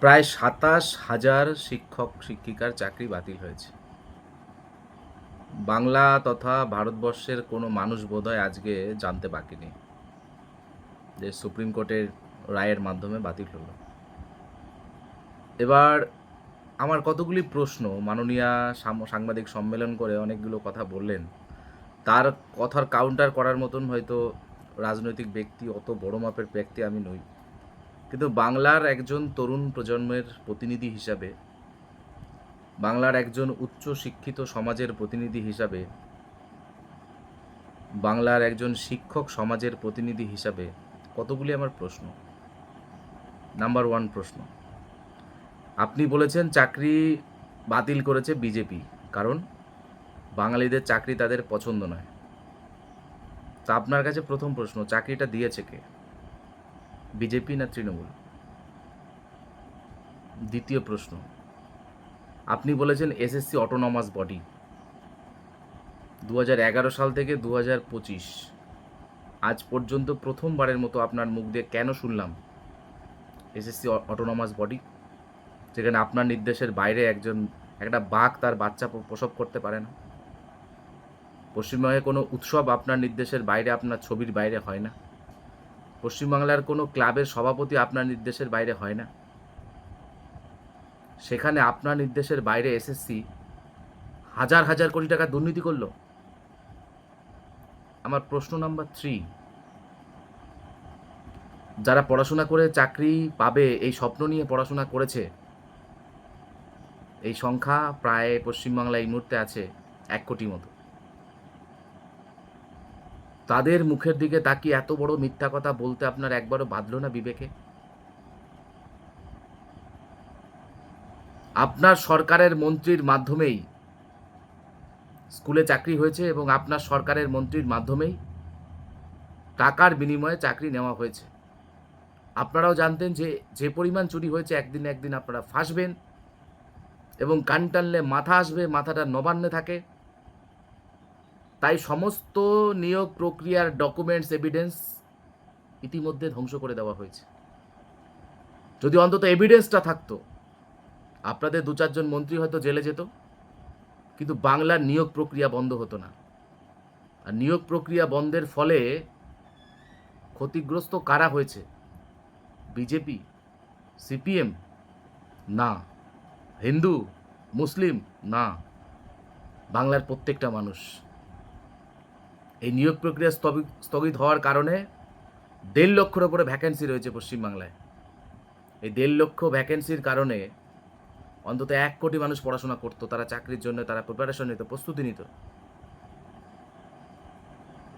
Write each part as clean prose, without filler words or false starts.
প্রায় ২৭,০০০ শিক্ষক শিক্ষিকার চাকরি বাতিল হয়েছে। বাংলা তথা ভারতবর্ষের কোনো মানুষ বোধহয় আজকে জানতে বাকি নেই যে সুপ্রিম কোর্টের রায়ের মাধ্যমে বাতিল হলো। এবার আমার কতগুলি প্রশ্ন, মাননীয়া সাংবাদিক সম্মেলন করে অনেকগুলো কথা বললেন। তার কথার কাউন্টার করার মতন হয়তো রাজনৈতিক ব্যক্তি, অত বড় মাপের ব্যক্তি আমি নই। কিন্তু বাংলার একজন তরুণ প্রজন্মের প্রতিনিধি হিসাবে, বাংলার একজন উচ্চ শিক্ষিত সমাজের প্রতিনিধি হিসাবে, বাংলার একজন শিক্ষক সমাজের প্রতিনিধি হিসাবে কতগুলি আমার প্রশ্ন। নাম্বার 1 প্রশ্ন, আপনি বলেছেন চাকরি বাতিল করেছে বিজেপি, কারণ বাঙালিদের চাকরি তাদের পছন্দ নয়। তা আপনার কাছে প্রথম প্রশ্ন, চাকরিটা দিয়েছে কে? বিজেপি না তৃণমূল? দ্বিতীয় প্রশ্ন, আপনি বলেছেন এসএসসি অটোনমাস বডি। 2011 সাল থেকে 2025 আজ পর্যন্ত প্রথমবারের মতো আপনার মুখ দিয়ে কেন শুনলাম এসএসসি অটোনমাস বডি, যেখানে আপনার নির্দেশের বাইরে একটা বাঘ তার বাচ্চা প্রসব করতে পারে না? পশ্চিমবঙ্গে কোনো উৎসব আপনার নির্দেশের বাইরে, আপনার ছবির বাইরে হয় না? পশ্চিমবাংলার কোনো ক্লাবের সভাপতি আপনার নির্দেশের বাইরে হয় না? সেখানে আপনার নির্দেশের বাইরে এসএসসি হাজার হাজার কোটি টাকা দুর্নীতি করলো। আমার প্রশ্ন নাম্বার 3, যারা পড়াশোনা করে চাকরি পাবে এই স্বপ্ন নিয়ে পড়াশোনা করেছে, এই সংখ্যা প্রায় পশ্চিমবাংলায় এই মুহূর্তে আছে 1 কোটি মতো। তাদের মুখের দিকে তাকিয়ে এত বড় মিথ্যা কথা বলতে আপনার একবারও বাধলো না বিবেকে? আপনার সরকারের মন্ত্রীর মাধ্যমেই স্কুলে চাকরি হয়েছে এবং আপনার সরকারের মন্ত্রীর মাধ্যমেই টাকার বিনিময়ে চাকরি নেওয়া হয়েছে। আপনারাও জানতেন যে যে পরিমাণ চুরি হয়েছে একদিন না একদিন আপনারা ফাঁসবেন এবং কান টানলে মাথা আসবে, মাথাটা নবান্নে থাকে। তাই সমস্ত নিয়োগ প্রক্রিয়ার ডকুমেন্টস, এভিডেন্স ইতিমধ্যে ধ্বংস করে দেওয়া হয়েছে। যদি অন্তত এভিডেন্সটা থাকতো, আপনাদের 2-4 জন মন্ত্রী হয়তো জেলে যেত, কিন্তু বাংলার নিয়োগ প্রক্রিয়া বন্ধ হতো না। আর নিয়োগ প্রক্রিয়া বন্ধের ফলে ক্ষতিগ্রস্ত কারা হয়েছে? BJP, CPM? না। হিন্দু, মুসলিম? না। বাংলার প্রত্যেকটা মানুষ। এই নিয়োগ প্রক্রিয়া স্থগিত হওয়ার কারণে 1.5 লক্ষের ওপরে ভ্যাকেন্সি রয়েছে পশ্চিমবাংলায়। এই 1.5 লক্ষ ভ্যাকেন্সির কারণে অন্তত 1 কোটি মানুষ পড়াশোনা করতো, তারা চাকরির জন্য তারা প্রিপারেশন নিত, প্রস্তুতি নিত।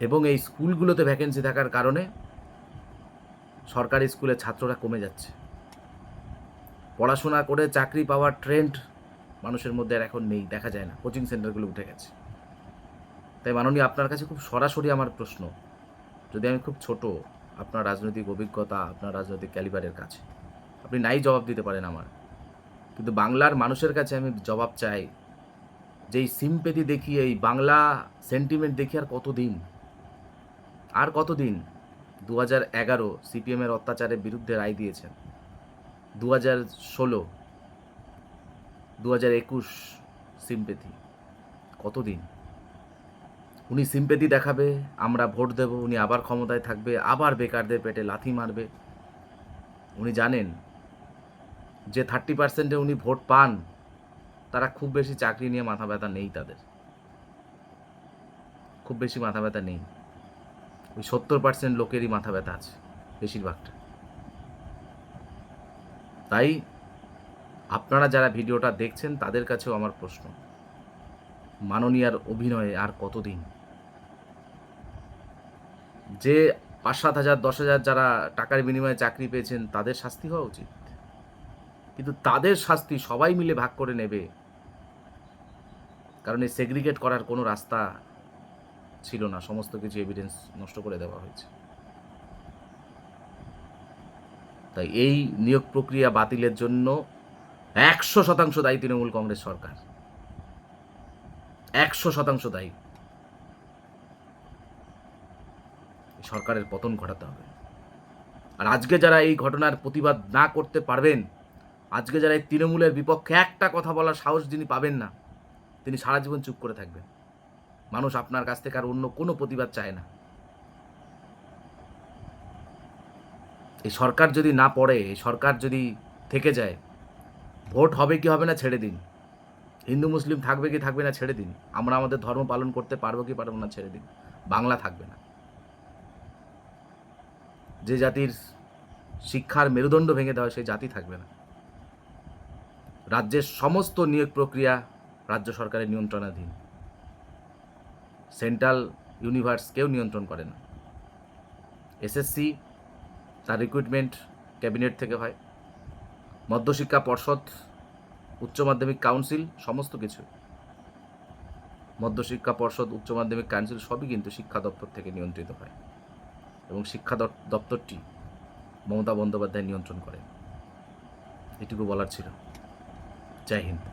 এবং এই স্কুলগুলোতে ভ্যাকেন্সি থাকার কারণে সরকারি স্কুলের ছাত্ররা কমে যাচ্ছে। পড়াশোনা করে চাকরি পাওয়ার ট্রেন্ড মানুষের মধ্যে আর এখন নেই, দেখা যায় না, কোচিং সেন্টারগুলো উঠে গেছে। তাই মাননীয়, আপনার কাছে খুব সরাসরি আমার প্রশ্ন, যদি আমি খুব ছোট, আপনার রাজনৈতিক অভিজ্ঞতা, আপনার রাজনৈতিক ক্যালিবারের কাছে আপনি নাই জবাব দিতে পারেন আমার, কিন্তু বাংলার মানুষের কাছে আমি জবাব চাই যে এই সিম্পেথি দেখিয়ে, এই বাংলা সেন্টিমেন্ট দেখিয়ে আর কতদিন? আর কতদিন? 2011 সিপিএমের অত্যাচারের বিরুদ্ধে রায় দিয়েছেন, 2016, 2021 সিম্পেথি, কতদিন? উনি সিম্পেথি দেখাবে, আমরা ভোট দেব, উনি আবার ক্ষমতায় থাকবে, আবার বেকারদের পেটে লাথি মারবে। উনি জানেন যে 30% উনি ভোট পান, তারা খুব বেশি চাকরি নিয়ে মাথা ব্যথা নেই, তাদের খুব বেশি মাথা ব্যথা নেই। ওই 70% লোকেরই মাথা ব্যথা আছে, বেশিরভাগটা। তাই আপনারা যারা ভিডিওটা দেখছেন তাদের কাছেও আমার প্রশ্ন, মাননীয়ার অভিনয়ে আর কতদিন? যে 5-7 হাজার 10 হাজার যারা টাকার বিনিময়ে চাকরি পেয়েছেন তাদের শাস্তি হওয়া উচিত, কিন্তু তাদের শাস্তি সবাই মিলে ভাগ করে নেবে, কারণ এই সেগ্রিগেট করার কোনো রাস্তা ছিল না, সমস্ত কিছু এভিডেন্স নষ্ট করে দেওয়া হয়েছে। তাই এই নিয়োগ প্রক্রিয়া বাতিলের জন্য 100% দায়ী তৃণমূল কংগ্রেস সরকার, 100% দায়ী। সরকারের পতন ঘটাতে হবে। আর আজকে যারা এই ঘটনার প্রতিবাদ না করতে পারবেন, আজকে যারা এই তৃণমূলের বিপক্ষে একটা কথা বলার সাহস যিনি পাবেন না, তিনি সারা জীবন চুপ করে থাকবেন। মানুষ আপনার কাছ থেকে আর অন্য কোনো প্রতিবাদ চায় না। এই সরকার যদি না পড়ে, এই সরকার যদি থেকে যায়, ভোট হবে কি হবে না ছেড়ে দিন, হিন্দু মুসলিম থাকবে কি থাকবে না ছেড়ে দিন, আমরা আমাদের ধর্ম পালন করতে পারবো কি পারবো না ছেড়ে দিন, বাংলা থাকবে না। যে জাতির শিক্ষার মেরুদণ্ড ভেঙে দেওয়া, সেই জাতি থাকবে না। রাজ্যের সমস্ত নিয়োগ প্রক্রিয়া রাজ্য সরকারের নিয়ন্ত্রণাধীন। সেন্ট্রাল ইউনিভার্স কেউ নিয়ন্ত্রণ করে না। এসএসসি তার রিক্রুটমেন্ট ক্যাবিনেট থেকে হয়, মধ্যশিক্ষা পর্ষদ, উচ্চ মাধ্যমিক কাউন্সিল, সমস্ত কিছু মধ্যশিক্ষা পর্ষদ, উচ্চ মাধ্যমিক কাউন্সিল সবই কিন্তু শিক্ষা দপ্তর থেকে নিয়ন্ত্রিত হয়, এবং শিক্ষা দপ্তরটি মমতা বন্দ্যোপাধ্যায় নিয়ন্ত্রণ করেন। এটুকু বলার ছিল। জয় হিন্দ।